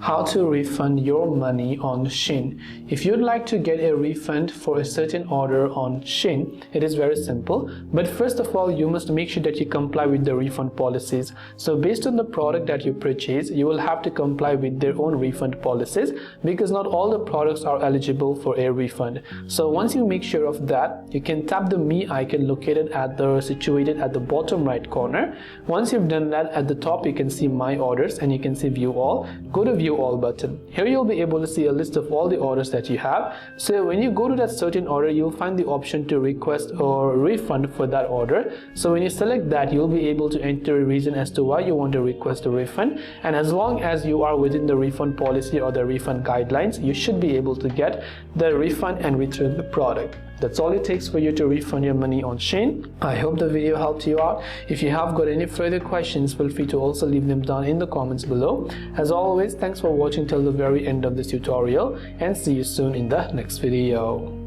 How to refund your money on Shein. If you'd like to get a refund for a certain order on Shein, it is very simple. But first of all, you must make sure that you comply with the refund policies. So based on the product that you purchase, you will have to comply with their own refund policies, because not all the products are eligible for a refund. So once you make sure of that, you can tap the Me icon situated at the bottom right corner. Once you've done that, at the top you can see My Orders and you can see View All. Go to View All button. Here you'll be able to see a list of all the orders that you have. So when you go to that certain order, you'll find the option to request or refund for that order. So when you select that, you'll be able to enter a reason as to why you want to request a refund, and as long as you are within the refund policy or the refund guidelines, you should be able to get the refund and return the product. That's all it takes for you to refund your money on Shein. I hope the video helped you out. If you have got any further questions, feel free to also leave them down in the comments below. As always, thanks for watching till the very end of this tutorial, and see you soon in the next video.